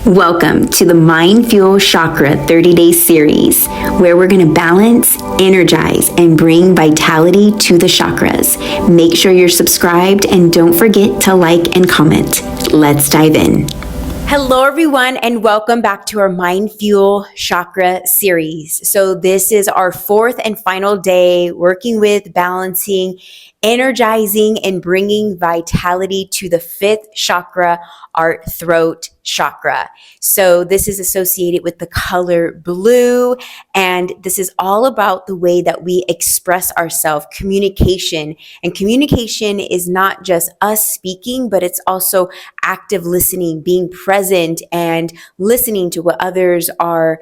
Welcome to the MindFuel Chakra 30-day series, where we're going to balance, energize, and bring vitality to the chakras. Make sure you're subscribed and don't forget to like and comment. Let's dive in. Hello, everyone, and welcome back to our MindFuel Chakra series. So this is our fourth and final day working with balancing, energizing, and bringing vitality to the fifth chakra, our throat chakra. So this is associated with the color blue, and this is all about the way that we express ourselves, communication. And communication is not just us speaking, but it's also active listening, being present and listening to what others are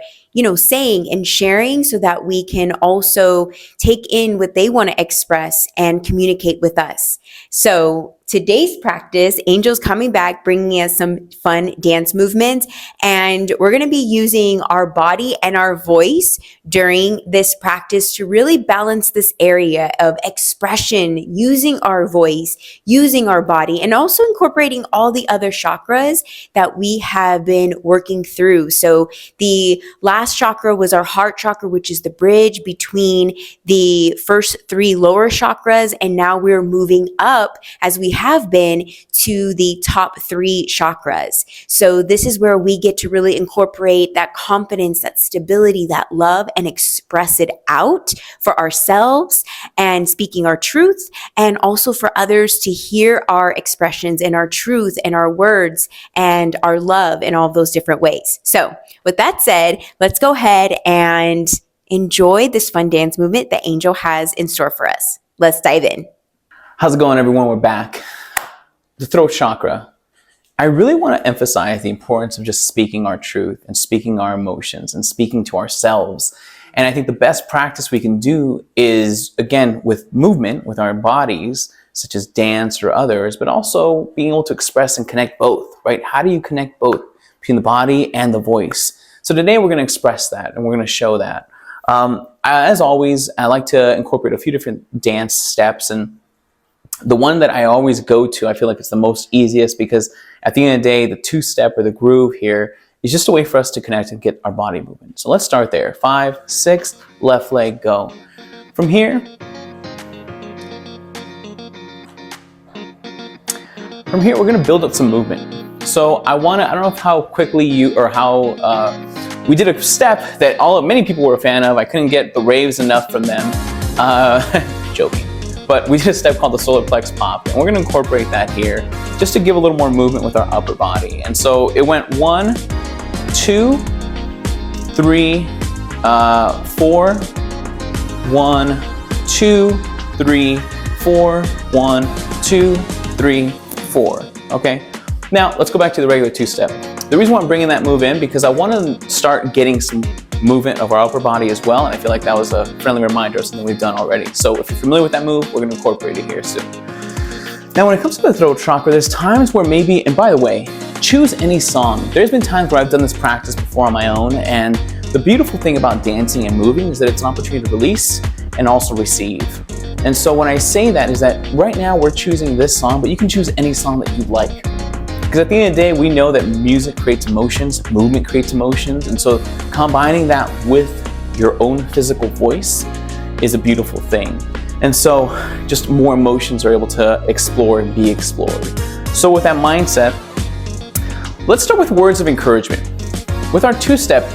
saying and sharing, so that we can also take in what they want to express and communicate with us. So today's practice, Angel's coming back, bringing us some fun dance movements, and we're going to be using our body and our voice during this practice to really balance this area of expression, using our voice, using our body, and also incorporating all the other chakras that we have been working through. So the last chakra was our heart chakra, which is the bridge between the first three lower chakras, and now we're moving up, as we have been, to the top three chakras. So this is where we get to really incorporate that confidence, that stability, that love, and express it out for ourselves and speaking our truth, and also for others to hear our expressions and our truth and our words and our love in all of those different ways. So with that said, let's go ahead and enjoy this fun dance movement that Angel has in store for us. Let's dive in. How's it going, everyone? We're back. The throat chakra. I really want to emphasize the importance of just speaking our truth and speaking our emotions and speaking to ourselves. And I think the best practice we can do is, again, with movement, with our bodies, such as dance or others, but also being able to express and connect both, right? How do you connect both between the body and the voice? So today we're going to express that, and we're going to show that. As always, I like to incorporate a few different dance steps, and the one that I always go to, I feel like it's the most easiest, because at the end of the day, the two-step or the groove here is just a way for us to connect and get our body moving. So let's start there. 5, 6, left leg, go. From here, we're gonna build up some movement. So I don't know how quickly we did a step that many people were a fan of. I couldn't get the raves enough from them. Joking. But we did a step called the solar plex pop, and we're gonna incorporate that here just to give a little more movement with our upper body. And so it went 1, 2, 3, 4, 1, 2, 3, 4, 1, 2, 3, 4. Okay. Now let's go back to the regular two-step. The reason why I'm bringing that move in, because I want to start getting some movement of our upper body as well, and I feel like that was a friendly reminder of something we've done already. So if you're familiar with that move, we're going to incorporate it here soon. Now when it comes to the throat chakra, there's times where maybe, and by the way, choose any song. There's been times where I've done this practice before on my own, and the beautiful thing about dancing and moving is that it's an opportunity to release and also receive. And so when I say that, is that right now we're choosing this song, but you can choose any song that you'd like. Because at the end of the day, we know that music creates emotions, movement creates emotions, and so combining that with your own physical voice is a beautiful thing. And so just more emotions are able to explore and be explored. So with that mindset, let's start with words of encouragement. With our two-step,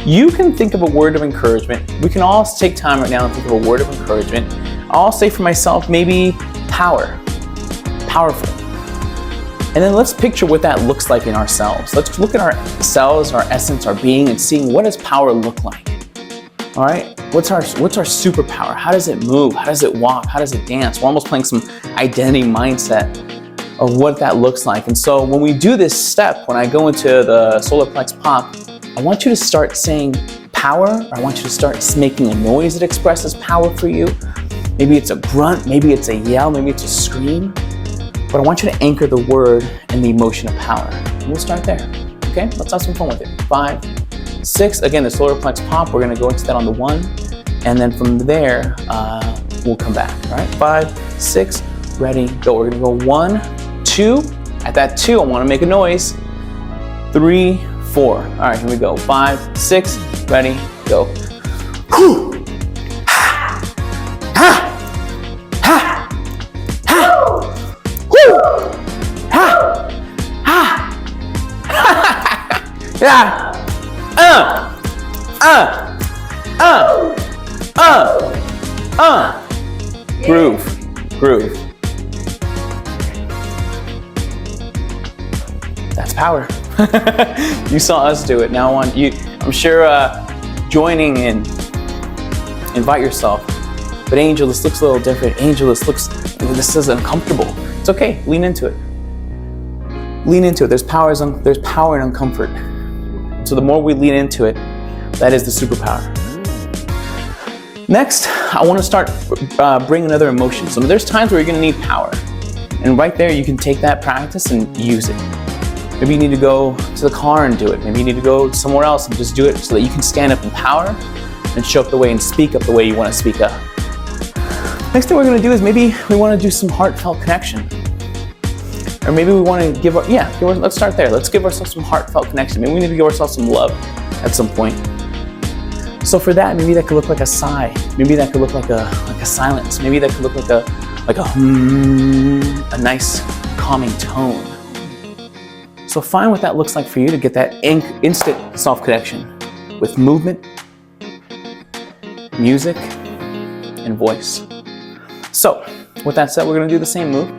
you can think of a word of encouragement. We can all take time right now and think of a word of encouragement. I'll say for myself, maybe power, powerful. And then let's picture what that looks like in ourselves. Let's look at ourselves, our essence, our being, and seeing what does power look like. All right, what's our superpower? How does it move? How does it walk? How does it dance? We're almost playing some identity mindset of what that looks like. And so when we do this step, when I go into the solar plex pop, I want you to start saying power, or I want you to start making a noise that expresses power for you. Maybe it's a grunt, maybe it's a yell, maybe it's a scream. But I want you to anchor the word and the emotion of power. And we'll start there, okay? Let's have some fun with it. 5, 6, again, the solar plex pop, we're gonna go into that on the 1, and then from there, we'll come back, all right? 5, 6, ready, go. We're gonna go 1, 2, at that 2, I wanna make a noise. 3, 4. All right, here we go. 5, 6, ready, go. Yeah. Groove. That's power. You saw us do it. Now I'm sure joining in, invite yourself. But Angel, this looks a little different. Angel, this is uncomfortable. It's okay, lean into it. Lean into it. There's power in uncomfort. So the more we lean into it, that is the superpower. Next, I want to start bringing other emotions. So there's times where you're going to need power. And right there, you can take that practice and use it. Maybe you need to go to the car and do it. Maybe you need to go somewhere else and just do it so that you can stand up in power and show up the way and speak up the way you want to speak up. Next thing we're going to do is maybe we want to do some heartfelt connection. Or maybe we want to let's start there. Let's give ourselves some heartfelt connection. Maybe we need to give ourselves some love at some point. So for that, maybe that could look like a sigh. Maybe that could look like a silence. Maybe that could look like a nice calming tone. So find what that looks like for you to get that instant self-connection with movement, music, and voice. So with that said, we're going to do the same move.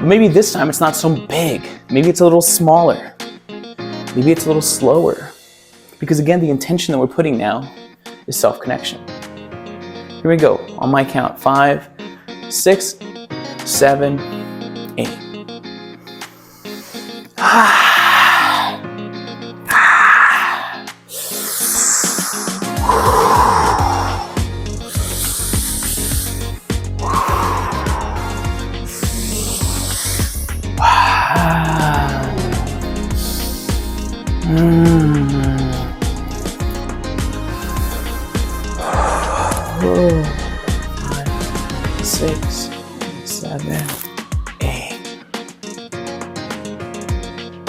Maybe this time it's not so big. Maybe it's a little smaller. Maybe it's a little slower. Because again, the intention that we're putting now is self-connection. Here we go. On my count. 5, 6, 7, 8. Oh, 5, 6, 7, 8.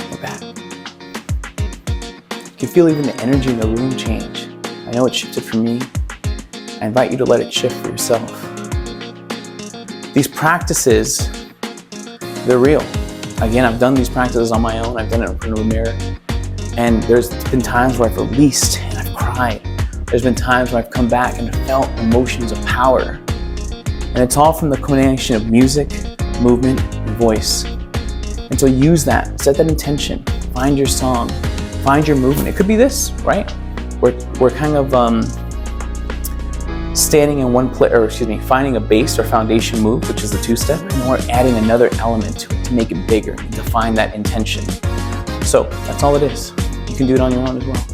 We're back. You can feel even the energy in the room change. I know it shifted for me. I invite you to let it shift for yourself. These practices, they're real. Again, I've done these practices on my own. I've done it in front of a mirror. And there's been times where I've released and I've cried. There's been times where I've come back and felt emotions of power. And it's all from the combination of music, movement, and voice. And so use that, set that intention, find your song, find your movement. It could be this, right? We're kind of standing in one place, finding a base or foundation move, which is the 2-step, and we're adding another element to it to make it bigger and define that intention. So that's all it is. You can do it on your own as well.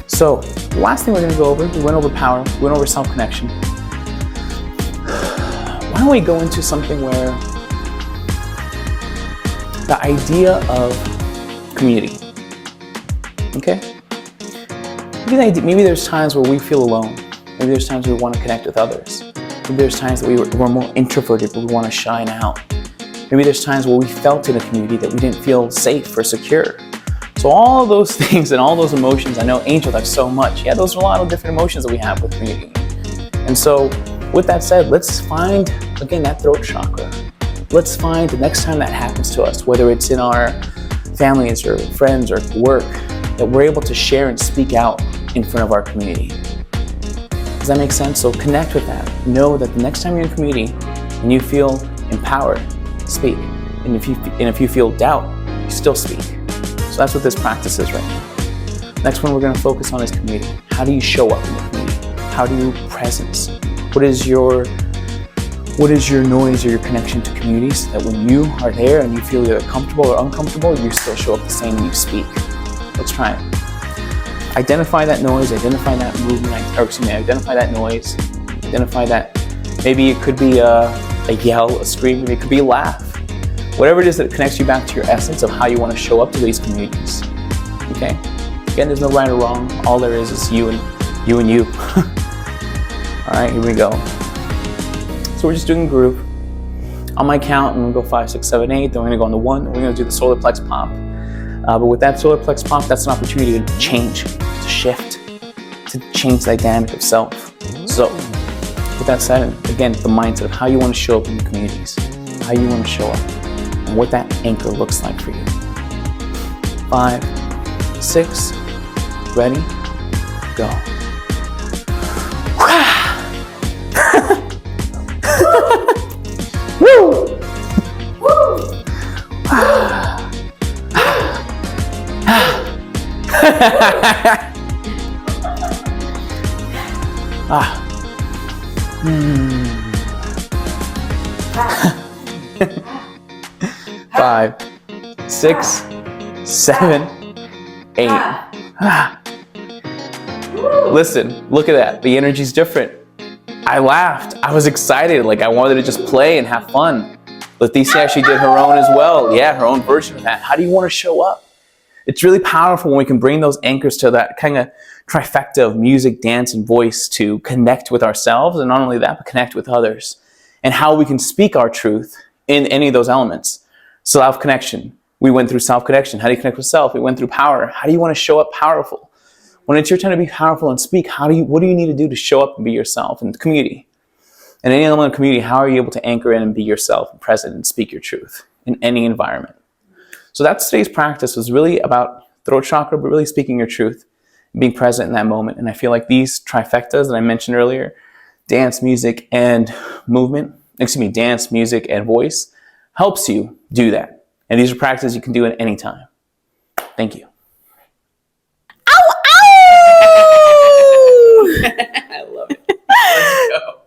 So the last thing we're going to go over, we went over power, we went over self-connection. Why don't we go into something where the idea of community, okay? Maybe there's times where we feel alone. Maybe there's times we want to connect with others. Maybe there's times that we're more introverted, but we want to shine out. Maybe there's times where we felt in a community that we didn't feel safe or secure. So all those things and all those emotions, I know Angel, that's so much. Yeah, those are a lot of different emotions that we have with community. And so with that said, let's find, again, that throat chakra. Let's find the next time that happens to us, whether it's in our families or friends or work, that we're able to share and speak out in front of our community. Does that make sense? So connect with that. Know that the next time you're in community and you feel empowered, speak. And if you feel doubt, you still speak. So that's what this practice is right now. Next one we're going to focus on is community. How do you show up in the community? How do you presence? What is your noise or your connection to communities that when you are there and you feel either comfortable or uncomfortable, you still show up the same and you speak? Let's try it. Identify that noise, identify that movement, identify that noise, identify that, maybe it could be a yell, a scream, maybe it could be a laugh. Whatever it is that connects you back to your essence of how you want to show up to these communities, okay? Again, there's no right or wrong. All there is you and you. All right, here we go. So we're just doing a groove. On my count, I'm gonna go 5, 6, 7, 8, then we're gonna go on the 1, and we're gonna do the solar plex pop. But with that solar plex pop, that's an opportunity to change, to shift, to change the dynamic of self. So with that said, again, the mindset of how you want to show up in your communities, how you want to show up, and what that anchor looks like for you. 5, 6, ready, go. Woo! Woo! 5, 6, 7, 8. Listen, look at that. The energy's different. I laughed. I was excited. Like I wanted to just play and have fun. Leticia actually did her own as well. Yeah, her own version of that. How do you want to show up? It's really powerful when we can bring those anchors to that kind of trifecta of music, dance, and voice to connect with ourselves, and not only that, but connect with others, and how we can speak our truth in any of those elements. Self-connection. We went through self-connection. How do you connect with self? We went through power. How do you want to show up powerful? When it's your time to be powerful and speak, what do you need to do to show up and be yourself in the community? In any element of community, how are you able to anchor in and be yourself and present and speak your truth in any environment? So that's today's practice, was really about throat chakra, but really speaking your truth, being present in that moment. And I feel like these trifectas that I mentioned earlier, dance, music, and dance, music, and voice, helps you do that. And these are practices you can do at any time. Thank you. Ow, ow! I love it. Let's go.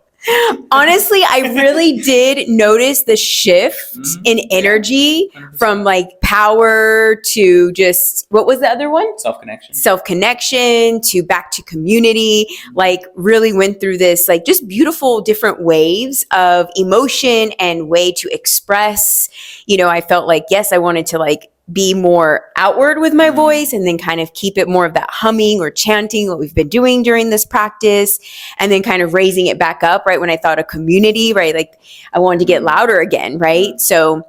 Honestly, I really did notice the shift in energy 100%. From like power to just, what was the other one? Self-connection to back to community. Like really went through this like just beautiful different waves of emotion and way to express. You know, I felt like, yes, I wanted to like be more outward with my voice and then kind of keep it more of that humming or chanting, what we've been doing during this practice, and then kind of raising it back up, right? When I thought of community, right? Like I wanted to get louder again, right? So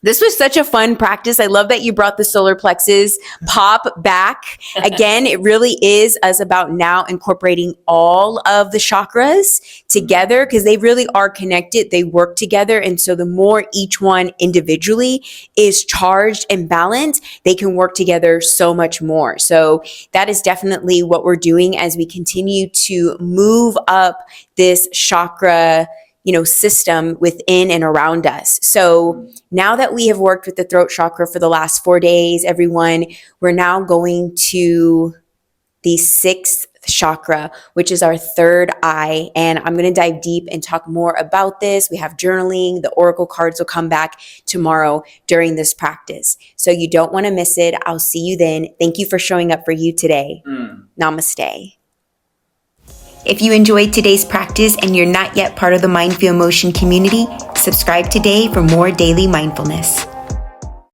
this was such a fun practice. I love that you brought the solar plexus pop back. Again, it really is us about now incorporating all of the chakras together because they really are connected. They work together. And so the more each one individually is charged and balanced, they can work together so much more. So that is definitely what we're doing as we continue to move up this chakra system within and around us. So now that we have worked with the throat chakra for the last 4 days, everyone, we're now going to the 6th chakra, which is our third eye. And I'm going to dive deep and talk more about this. We have journaling. The oracle cards will come back tomorrow during this practice. So you don't want to miss it. I'll see you then. Thank you for showing up for you today. Namaste. If you enjoyed today's practice and you're not yet part of the MindFuel Motion community, subscribe today for more daily mindfulness.